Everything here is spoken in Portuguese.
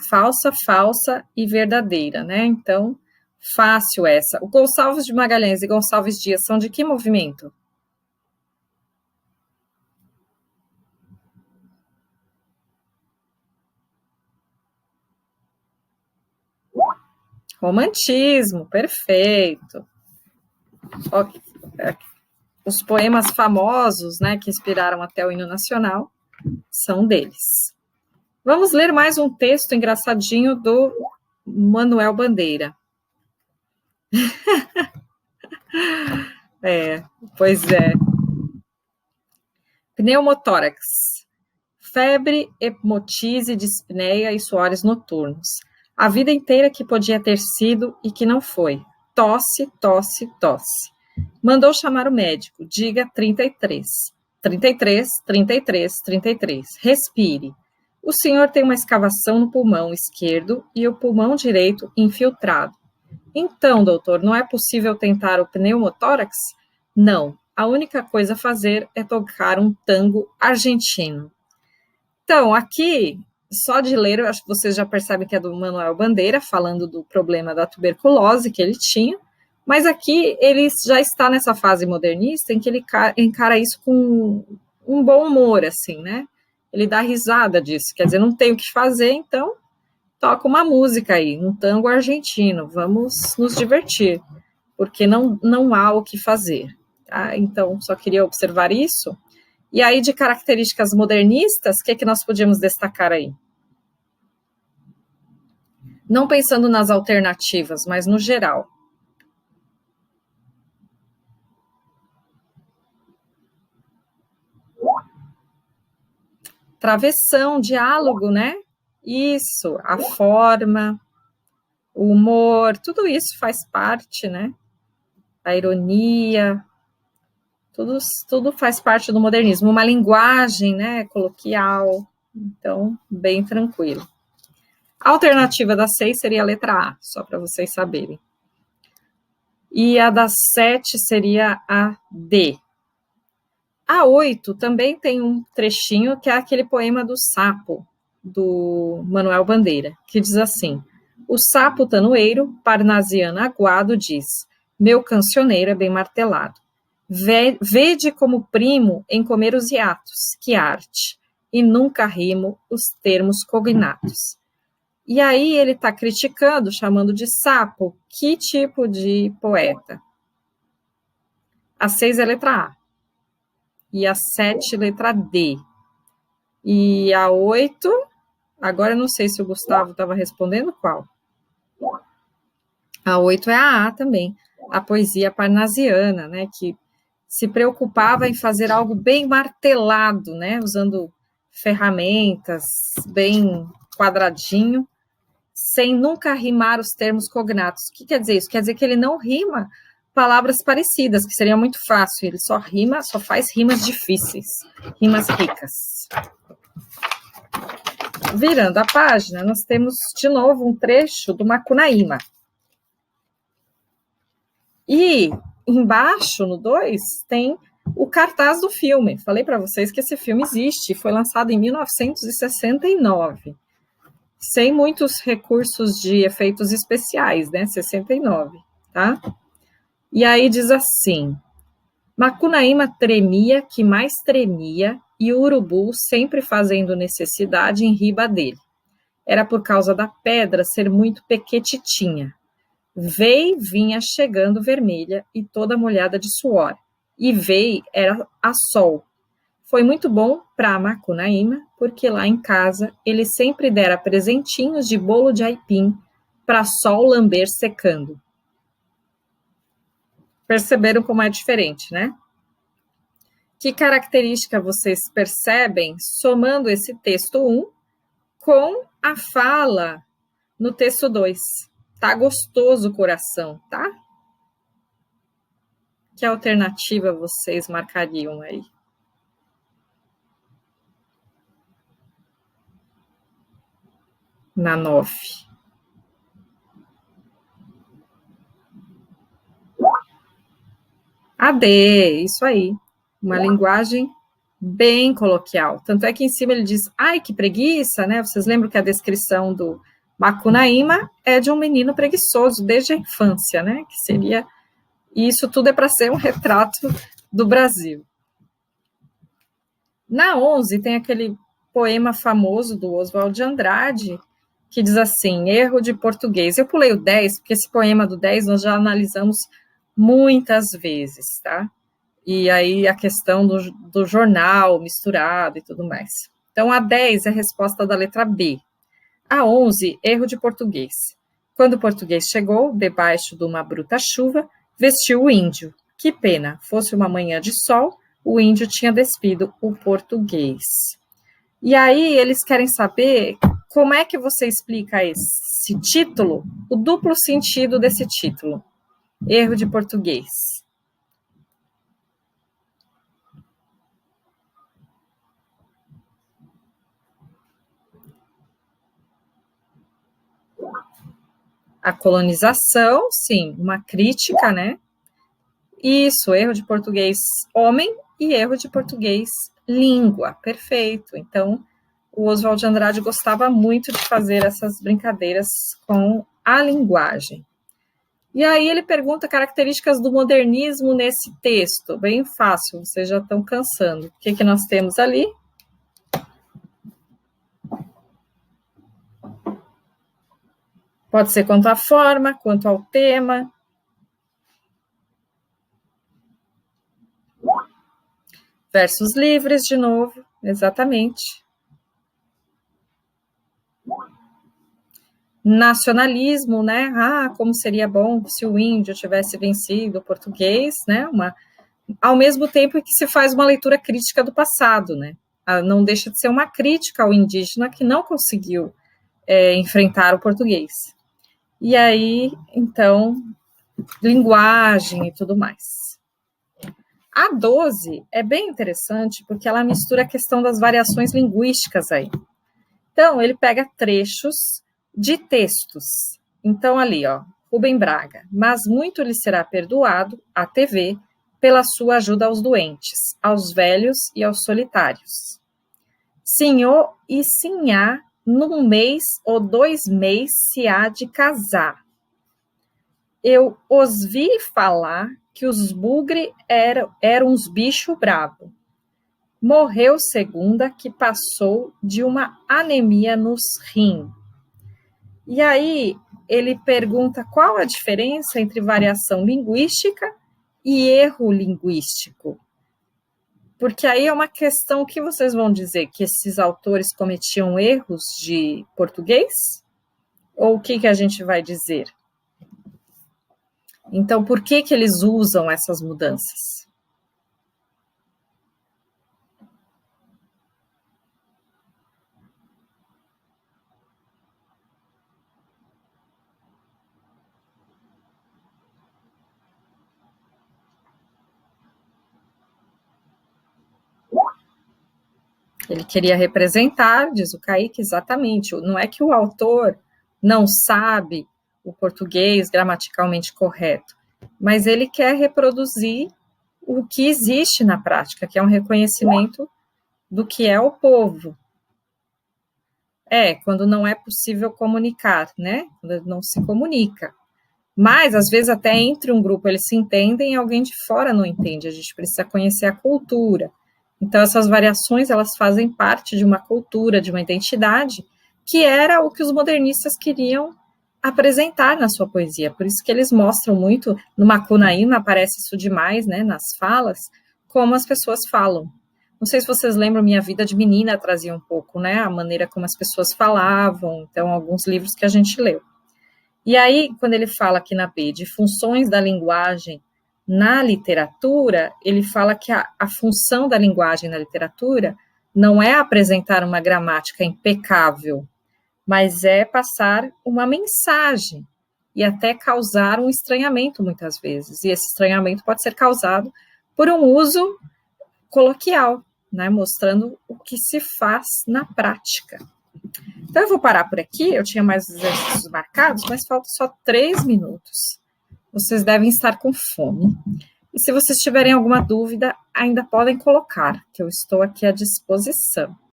Falsa, falsa e verdadeira, né? Então, fácil essa. O Gonçalves de Magalhães e Gonçalves Dias são de que movimento? Romantismo, perfeito. Os poemas famosos, né, que inspiraram até o hino nacional, são deles. Vamos ler mais um texto engraçadinho do Manuel Bandeira. Pois é. Pneumotórax. Febre, hemotise, dispneia e suores noturnos. A vida inteira que podia ter sido e que não foi. Tosse, tosse, tosse. Mandou chamar o médico. Diga 33. 33, 33, 33. Respire. O senhor tem uma escavação no pulmão esquerdo e o pulmão direito infiltrado. Então, doutor, não é possível tentar o pneumotórax? Não. A única coisa a fazer é tocar um tango argentino. Então, aqui, só de ler, eu acho que vocês já percebem que é do Manuel Bandeira, falando do problema da tuberculose que ele tinha, mas aqui ele já está nessa fase modernista em que ele encara isso com um bom humor, assim, né? Ele dá risada disso, quer dizer, não tem o que fazer, então toca uma música aí, um tango argentino, vamos nos divertir, porque não há o que fazer. Tá? Então, só queria observar isso. E aí, de características modernistas, o que nós podíamos destacar aí? Não pensando nas alternativas, mas no geral. Travessão, diálogo, né? Isso, a forma, o humor, tudo isso faz parte, né? A ironia, tudo faz parte do modernismo. Uma linguagem, né, coloquial, então, bem tranquilo. A alternativa da 6 seria a letra A, só para vocês saberem. E a da 7 seria a D. A 8 também tem um trechinho que é aquele poema do sapo, do Manuel Bandeira, que diz assim: o sapo tanoeiro, parnasiano aguado, diz: meu cancioneiro é bem martelado. Vede como primo em comer os hiatos, que arte, e nunca rimo os termos cognatos. E aí ele está criticando, chamando de sapo, que tipo de poeta? A 6 é letra A. E a 7, letra D. E a 8, agora eu não sei se o Gustavo estava respondendo qual. A 8 é a também, a poesia parnasiana, né, que se preocupava em fazer algo bem martelado, né, usando ferramentas, bem quadradinho, sem nunca rimar os termos cognatos. O que quer dizer isso? Quer dizer que ele não rima palavras parecidas, que seria muito fácil, ele só faz rimas difíceis, rimas ricas. Virando a página, nós temos de novo um trecho do Macunaíma. E embaixo, no 2, tem o cartaz do filme. Falei para vocês que esse filme existe, foi lançado em 1969, sem muitos recursos de efeitos especiais, né? 69, tá? E aí diz assim: Macunaíma tremia que mais tremia, e o urubu sempre fazendo necessidade em riba dele. Era por causa da pedra ser muito pequetitinha. Vei vinha chegando vermelha e toda molhada de suor. E Vei era a sol. Foi muito bom para Macunaíma, porque lá em casa ele sempre dera presentinhos de bolo de aipim para sol lamber secando. Perceberam como é diferente, né? Que característica vocês percebem somando esse texto 1 com a fala no texto 2? Tá gostoso o coração, tá? Que alternativa vocês marcariam aí? Na 9. A D, isso aí. Uma linguagem bem coloquial. Tanto é que em cima ele diz, ai, que preguiça, né? Vocês lembram que a descrição do Macunaíma é de um menino preguiçoso desde a infância, né? Que seria... E isso tudo é para ser um retrato do Brasil. Na 11 tem aquele poema famoso do Oswald de Andrade, que diz assim, erro de português. Eu pulei o 10, porque esse poema do 10 nós já analisamos muitas vezes, tá? E aí a questão do jornal misturado e tudo mais. Então, a 10 é a resposta da letra B. A 11, erro de português. Quando o português chegou, debaixo de uma bruta chuva, vestiu o índio. Que pena, fosse uma manhã de sol, o índio tinha despido o português. E aí eles querem saber como é que você explica esse título, o duplo sentido desse título. Erro de português. A colonização, sim, uma crítica, né? Isso, erro de português homem e erro de português língua, perfeito. Então, o Oswald de Andrade gostava muito de fazer essas brincadeiras com a linguagem. E aí ele pergunta características do modernismo nesse texto. Bem fácil, vocês já estão cansando. O que nós temos ali? Pode ser quanto à forma, quanto ao tema. Versos livres, de novo, exatamente. Nacionalismo, né? Ah, como seria bom se o índio tivesse vencido o português, né? Ao mesmo tempo que se faz uma leitura crítica do passado, né? Não deixa de ser uma crítica ao indígena que não conseguiu enfrentar o português. E aí, então, linguagem e tudo mais. A 12 é bem interessante porque ela mistura a questão das variações linguísticas aí. Então, ele pega trechos de textos. Então, ali, ó, Rubem Braga. Mas muito lhe será perdoado, a TV, pela sua ajuda aos doentes, aos velhos e aos solitários. Senhor e sinhá, num mês ou 2 meses se há de casar. Eu os vi falar que os bugre eram uns bicho brabo. Morreu segunda que passou de uma anemia nos rins. E aí ele pergunta qual a diferença entre variação linguística e erro linguístico. Porque aí é uma questão que vocês vão dizer que esses autores cometiam erros de português? Ou o que a gente vai dizer? Então, por que eles usam essas mudanças? Ele queria representar, diz o Kaique, exatamente. Não é que o autor não sabe o português gramaticalmente correto, mas ele quer reproduzir o que existe na prática, que é um reconhecimento do que é o povo. Quando não é possível comunicar, né? Quando não se comunica. Mas, às vezes, até entre um grupo eles se entendem e alguém de fora não entende. A gente precisa conhecer a cultura. Então, essas variações, elas fazem parte de uma cultura, de uma identidade, que era o que os modernistas queriam apresentar na sua poesia. Por isso que eles mostram muito, no Macunaíma aparece isso demais, né, nas falas, como as pessoas falam. Não sei se vocês lembram, Minha Vida de Menina trazia um pouco, né, a maneira como as pessoas falavam, então, alguns livros que a gente leu. E aí, quando ele fala aqui na B de funções da linguagem na literatura, ele fala que a função da linguagem na literatura não é apresentar uma gramática impecável, mas é passar uma mensagem e até causar um estranhamento muitas vezes. E esse estranhamento pode ser causado por um uso coloquial, né, mostrando o que se faz na prática. Então, eu vou parar por aqui. Eu tinha mais exercícios marcados, mas faltam só 3 minutos. Vocês devem estar com fome. E se vocês tiverem alguma dúvida, ainda podem colocar, que eu estou aqui à disposição.